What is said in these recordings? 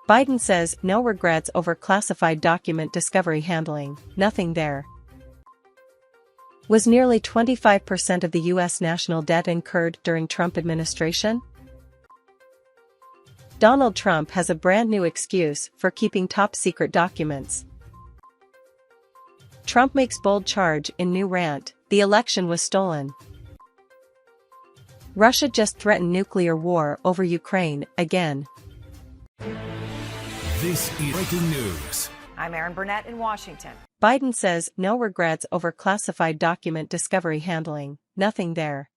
Biden says no regrets over classified document discovery handling, nothing there. Was nearly 25% of the U.S. national debt incurred during Trump administration? Donald Trump has a brand new excuse for keeping top-secret documents. Trump makes bold charge in new rant, the election was stolen. Russia just threatened nuclear war over Ukraine, again. This is breaking news. I'm Erin Burnett in Washington. Biden says no regrets over classified document discovery handling, nothing there.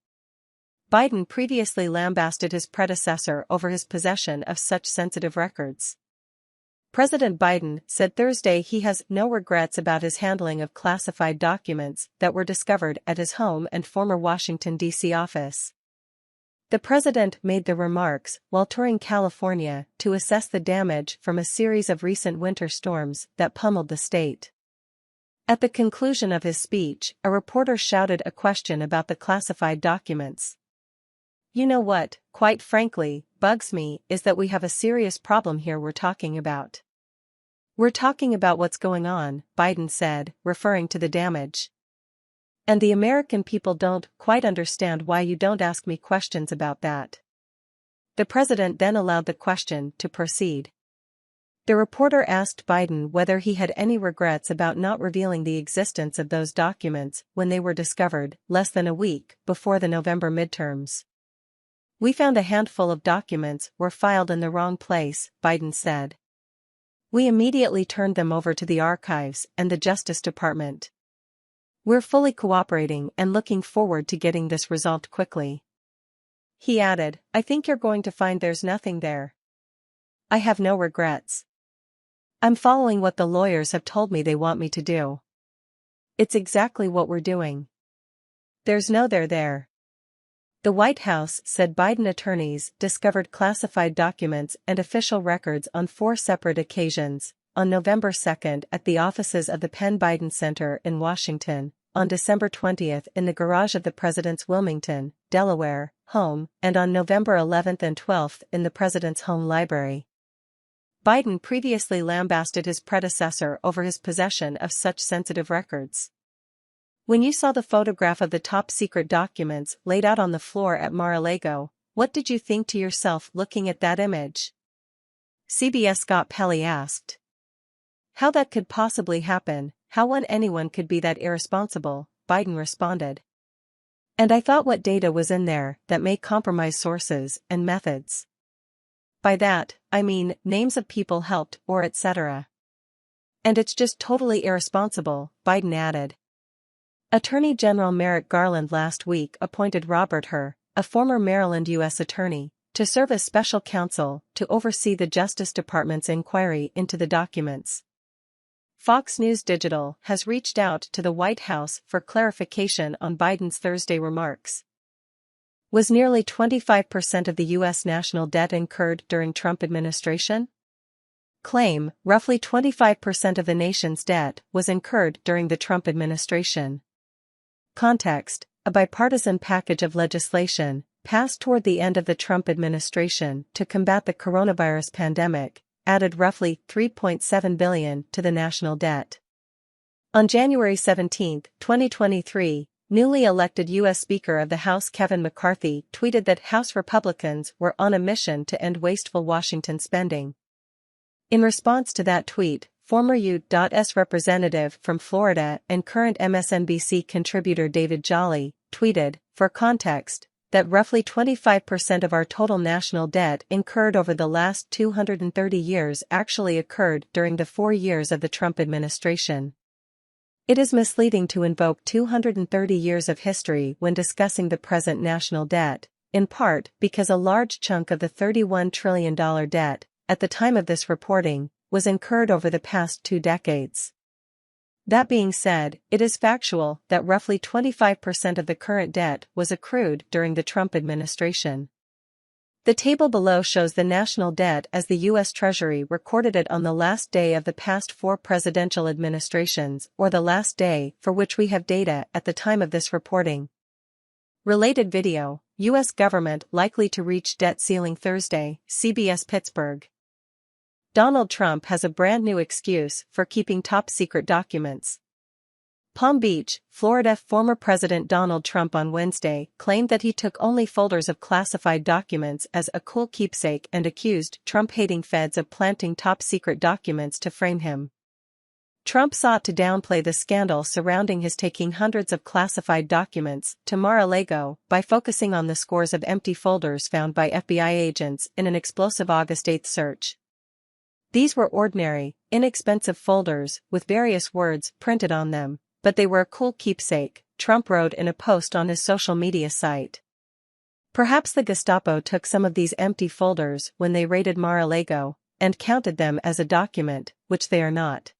Biden previously lambasted his predecessor over his possession of such sensitive records. President Biden said Thursday he has no regrets about his handling of classified documents that were discovered at his home and former Washington, D.C. office. The president made the remarks while touring California to assess the damage from a series of recent winter storms that pummeled the state. At the conclusion of his speech, a reporter shouted a question about the classified documents. "You know what, quite frankly, bugs me is that we have a serious problem here we're talking about. We're talking about what's going on," Biden said, referring to the damage. "And the American people don't quite understand why you don't ask me questions about that." The president then allowed the question to proceed. The reporter asked Biden whether he had any regrets about not revealing the existence of those documents when they were discovered, less than a week before the November midterms. "We found a handful of documents were filed in the wrong place," Biden said. "We immediately turned them over to the archives and the Justice Department. We're fully cooperating and looking forward to getting this resolved quickly." He added, "I think you're going to find there's nothing there. I have no regrets. I'm following what the lawyers have told me they want me to do. It's exactly what we're doing. There's no there." The White House said Biden attorneys discovered classified documents and official records on 4 separate occasions, on November 2 at the offices of the Penn Biden Center in Washington, on December 20 in the garage of the president's Wilmington, Delaware, home, and on November 11 and 12 in the president's home library. Biden previously lambasted his predecessor over his possession of such sensitive records. "When you saw the photograph of the top-secret documents laid out on the floor at Mar-a-Lago, what did you think to yourself looking at that image?" CBS Scott Pelley asked. "How that could possibly happen, how anyone could be that irresponsible," Biden responded. "And I thought what data was in there that may compromise sources and methods. By that, I mean names of people helped or etc. And it's just totally irresponsible," Biden added. Attorney General Merrick Garland last week appointed Robert Hur, a former Maryland U.S. attorney, to serve as special counsel to oversee the Justice Department's inquiry into the documents. Fox News Digital has reached out to the White House for clarification on Biden's Thursday remarks. Was nearly 25% of the U.S. national debt incurred during Trump administration? Claim, roughly 25% of the nation's debt was incurred during the Trump administration. Context, a bipartisan package of legislation, passed toward the end of the Trump administration to combat the coronavirus pandemic, added roughly $3.7 billion to the national debt. On January 17, 2023, newly elected U.S. Speaker of the House Kevin McCarthy tweeted that House Republicans were on a mission to end wasteful Washington spending. In response to that tweet, former U.S. Representative from Florida and current MSNBC contributor David Jolly tweeted, for context, that roughly 25% of our total national debt incurred over the last 230 years actually occurred during the 4 years of the Trump administration. It is misleading to invoke 230 years of history when discussing the present national debt, in part because a large chunk of the $31 trillion debt, at the time of this reporting, was incurred over the past 2 decades. That being said, it is factual that roughly 25% of the current debt was accrued during the Trump administration. The table below shows the national debt as the U.S. Treasury recorded it on the last day of the past 4 presidential administrations or the last day for which we have data at the time of this reporting. Related video, U.S. government likely to reach debt ceiling Thursday, CBS Pittsburgh. Donald Trump has a brand new excuse for keeping top-secret documents. Palm Beach, Florida. Former President Donald Trump on Wednesday claimed that he took only folders of classified documents as a cool keepsake and accused Trump-hating feds of planting top-secret documents to frame him. Trump sought to downplay the scandal surrounding his taking hundreds of classified documents to Mar-a-Lago by focusing on the scores of empty folders found by FBI agents in an explosive August 8 search. These were ordinary, inexpensive folders with various words printed on them, but they were a cool keepsake, Trump wrote in a post on his social media site. Perhaps the Gestapo took some of these empty folders when they raided Mar-a-Lago and counted them as a document, which they are not.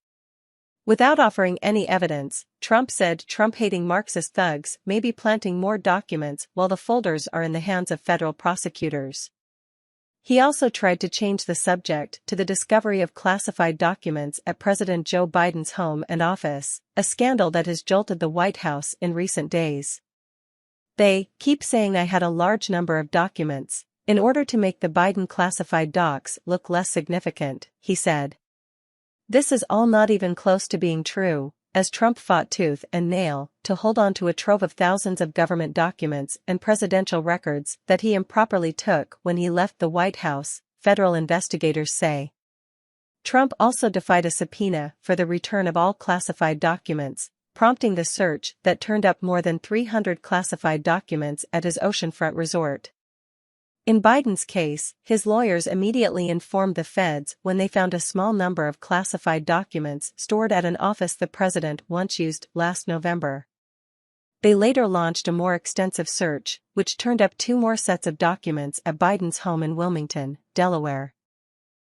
Without offering any evidence, Trump said Trump-hating Marxist thugs may be planting more documents while the folders are in the hands of federal prosecutors. He also tried to change the subject to the discovery of classified documents at President Joe Biden's home and office, a scandal that has jolted the White House in recent days. "They keep saying I had a large number of documents, in order to make the Biden classified docs look less significant," he said. "This is all not even close to being true," as Trump fought tooth and nail to hold on to a trove of thousands of government documents and presidential records that he improperly took when he left the White House, federal investigators say. Trump also defied a subpoena for the return of all classified documents, prompting the search that turned up more than 300 classified documents at his oceanfront resort. In Biden's case, his lawyers immediately informed the feds when they found a small number of classified documents stored at an office the president once used last November. They later launched a more extensive search, which turned up 2 more sets of documents at Biden's home in Wilmington, Delaware.